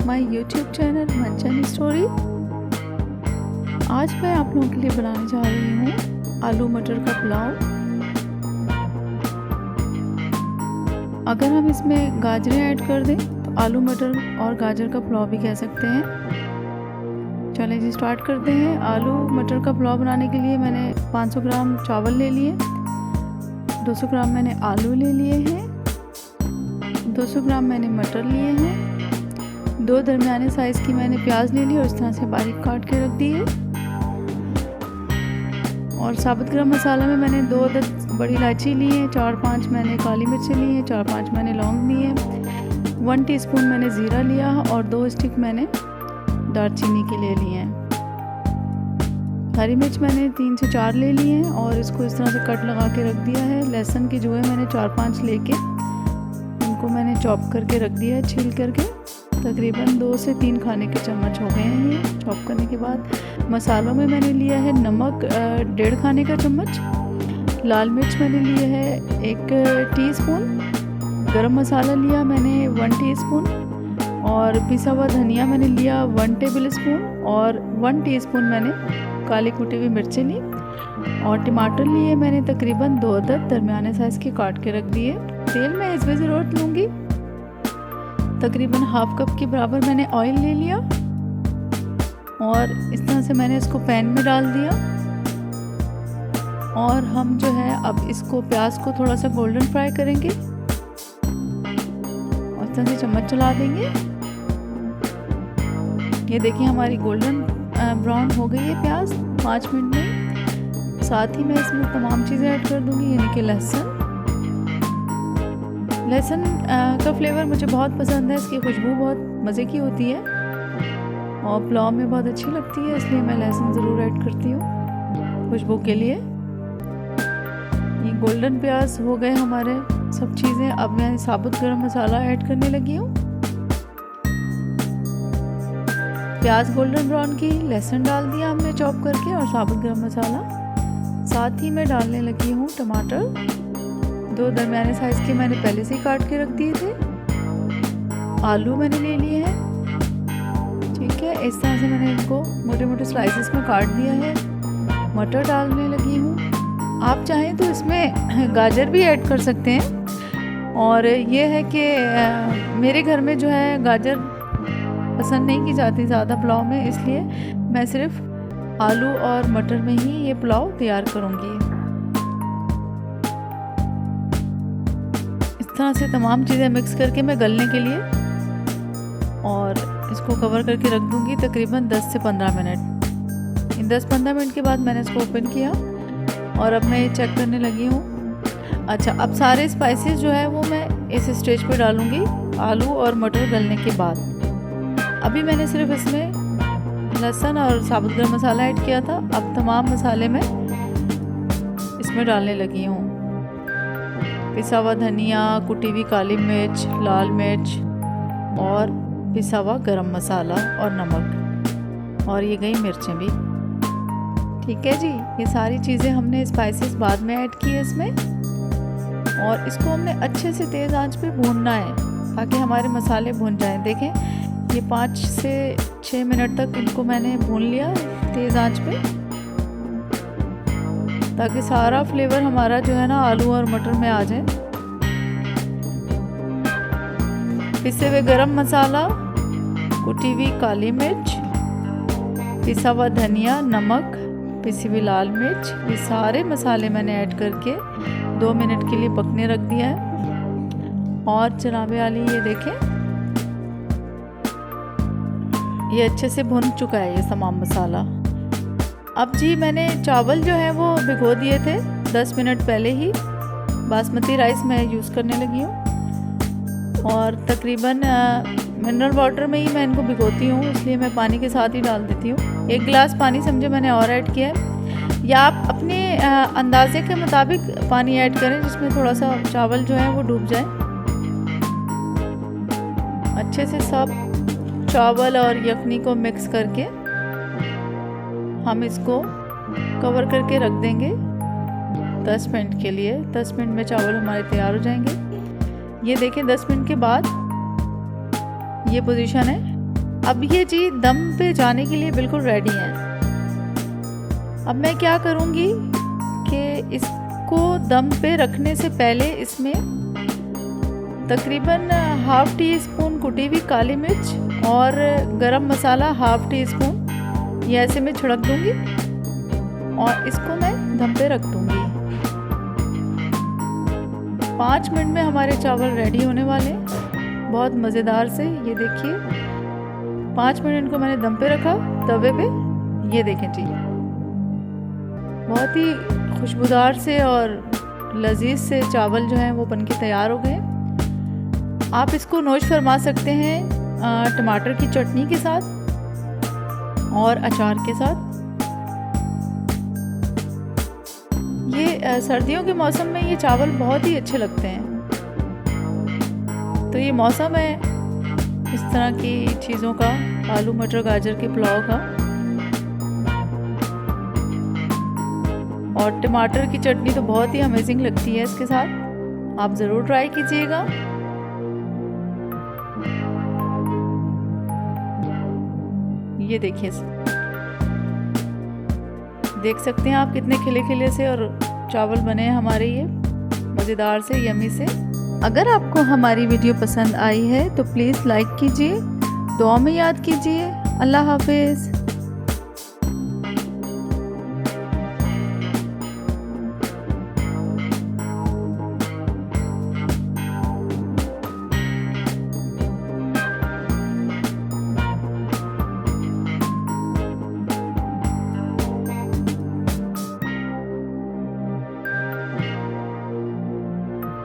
My YouTube channel मंचन story. आज मैं आप लोगों के लिए बनाने जा रही हूँ आलू मटर का पुलाव। अगर हम इसमें गाजरें ऐड कर दें तो आलू मटर और गाजर का पुलाव भी कह सकते हैं। चलें जी स्टार्ट करते हैं। आलू मटर का पुलाव बनाने के लिए मैंने 500 ग्राम चावल ले लिए, 200 ग्राम मैंने आलू ले लिए हैं, 200 ग्राम मैंने मटर लिए हैं, 2 दरमियाने साइज़ की मैंने प्याज ले ली और इस तरह से बारीक काट के रख दी है। और साबुत गरम मसाला में मैंने 2 अदद बड़ी इलायची ली है, 4-5 मैंने काली मिर्च ली है, 4-5 मैंने लौंग ली है, 1 टीस्पून मैंने ज़ीरा लिया और 2 स्टिक मैंने दालचीनी के ले लिए हैं। हरी मिर्च मैंने 3 से 4 ले लिए हैं और इसको इस तरह से कट लगा के रख दिया है। लहसुन की जुएँ मैंने 4-5 लेके उनको मैंने चॉप करके रख दिया है, छील करके। तकरीबन 2 से 3 खाने के चम्मच हो गए हैं ये चॉप करने के बाद। मसालों में मैंने लिया है नमक 1.5 खाने का चम्मच, लाल मिर्च मैंने लिया है 1 टीस्पून, गरम मसाला लिया मैंने 1 टीस्पून और पिसा हुआ धनिया मैंने लिया 1 टेबल स्पून और 1 टीस्पून मैंने काली कुटी हुई मिर्चें ली और टमाटर लिए मैंने तकरीबन 2 अदद दरमियाने साइज़ के काट के रख दिए। तेल मैं इसमें ज़रूरत लूँगी, तकरीबन हाफ कप के बराबर मैंने ऑयल ले लिया और इस तरह से मैंने इसको पैन में डाल दिया। और हम जो है अब इसको प्याज को थोड़ा सा गोल्डन फ्राई करेंगे और इस तरह से चम्मच चला देंगे। ये देखिए हमारी गोल्डन ब्राउन हो गई है प्याज 5 मिनट में। साथ ही मैं इसमें तमाम चीज़ें ऐड कर दूँगी, यानी कि लहसुन का फ्लेवर मुझे बहुत पसंद है, इसकी खुशबू बहुत मज़े की होती है और पुलाव में बहुत अच्छी लगती है, इसलिए मैं लहसुन ज़रूर ऐड करती हूँ खुशबू के लिए। ये गोल्डन प्याज हो गए हमारे सब चीज़ें। अब मैं साबुत गरम मसाला ऐड करने लगी हूँ। प्याज गोल्डन ब्राउन की, लहसुन डाल दिया हमने चॉप करके और साबुत गरम मसाला। साथ ही मैं डालने लगी हूँ टमाटर, 2 दरमियाने साइज़ के मैंने पहले से ही काट के रख दिए थे। आलू मैंने ले लिए हैं, ठीक है, इस तरह से मैंने इनको मोटे मोटे स्लाइसेस में काट दिया है। मटर डालने लगी हूँ। आप चाहें तो इसमें गाजर भी ऐड कर सकते हैं और ये है कि मेरे घर में जो है गाजर पसंद नहीं की जाती ज़्यादा पुलाव में, इसलिए मैं सिर्फ आलू और मटर में ही ये पुलाव तैयार करूँगी। इस तरह से तमाम चीज़ें मिक्स करके मैं गलने के लिए और इसको कवर करके रख दूँगी तकरीबन 10 से 15 मिनट। इन 10-15 मिनट के बाद मैंने इसको ओपन किया और अब मैं ये चेक करने लगी हूँ। अच्छा, अब सारे स्पाइसेस जो है वो मैं इस स्टेज पे डालूँगी आलू और मटर गलने के बाद। अभी मैंने सिर्फ इसमें लहसुन और साबुत गरम मसाला ऐड किया था। अब तमाम मसाले मैं इसमें डालने लगी हूँ। पिसा हुआ धनिया, कुटी हुई काली मिर्च, लाल मिर्च और पिसा हुआ गरम मसाला और नमक, और ये गई मिर्चें भी। ठीक है जी, ये सारी चीज़ें हमने स्पाइसेस बाद में ऐड की है इसमें और इसको हमने अच्छे से तेज़ आंच पे भूनना है ताकि हमारे मसाले भुन जाएं। देखें ये 5 से 6 मिनट तक इनको मैंने भून लिया तेज़ आंच पे, ताकि सारा फ्लेवर हमारा जो है ना आलू और मटर में आ जाए। पिसे हुए गरम मसाला, कुटी हुई काली मिर्च, पिसा हुआ धनिया, नमक, पिसी हुई लाल मिर्च, ये सारे मसाले मैंने ऐड करके 2 मिनट के लिए पकने रख दिया है। और जनाबे आली ये देखें ये अच्छे से भुन चुका है ये तमाम मसाला। अब जी मैंने चावल जो है वो भिगो दिए थे 10 मिनट पहले ही। बासमती राइस मैं यूज़ करने लगी हूँ और तकरीबन मिनरल वाटर में ही मैं इनको भिगोती हूँ, इसलिए मैं पानी के साथ ही डाल देती हूँ। 1 गिलास पानी समझे मैंने और ऐड किया है, या आप अपने अंदाजे के मुताबिक पानी ऐड करें जिसमें थोड़ा सा चावल जो है वो डूब जाए। अच्छे से सब चावल और यखनी को मिक्स करके हम इसको कवर करके रख देंगे 10 मिनट के लिए। 10 मिनट में चावल हमारे तैयार हो जाएंगे। ये देखें 10 मिनट के बाद ये पोजीशन है अब ये जी दम पे जाने के लिए बिल्कुल रेडी हैं। अब मैं क्या करूँगी कि इसको दम पे रखने से पहले इसमें तकरीबन हाफ़ टी स्पून कुटी हुई काली मिर्च और गरम मसाला हाफ़ टी स्पून ये ऐसे में छिड़क दूँगी और इसको मैं दम पे रख दूँगी। 5 मिनट में हमारे चावल रेडी होने वाले हैं, बहुत मज़ेदार से। ये देखिए 5 मिनट इनको मैंने दम पे रखा तवे पे। ये देखें जी, बहुत ही खुशबूदार से और लजीज से चावल जो हैं वो बनके तैयार हो गए। आप इसको नोश फरमा सकते हैं टमाटर की चटनी के साथ और अचार के साथ। ये सर्दियों के मौसम में ये चावल बहुत ही अच्छे लगते हैं। तो ये मौसम है इस तरह की चीज़ों का, आलू मटर गाजर के पुलाव का। और टमाटर की चटनी तो बहुत ही अमेजिंग लगती है इसके साथ, आप ज़रूर ट्राई कीजिएगा। ये देखिए, देख सकते हैं आप कितने खिले खिले से और चावल बने हैं हमारे, ये मज़ेदार से यमी से। अगर आपको हमारी वीडियो पसंद आई है तो प्लीज़ लाइक कीजिए, दुआ में याद कीजिए। अल्लाह हाफिज़।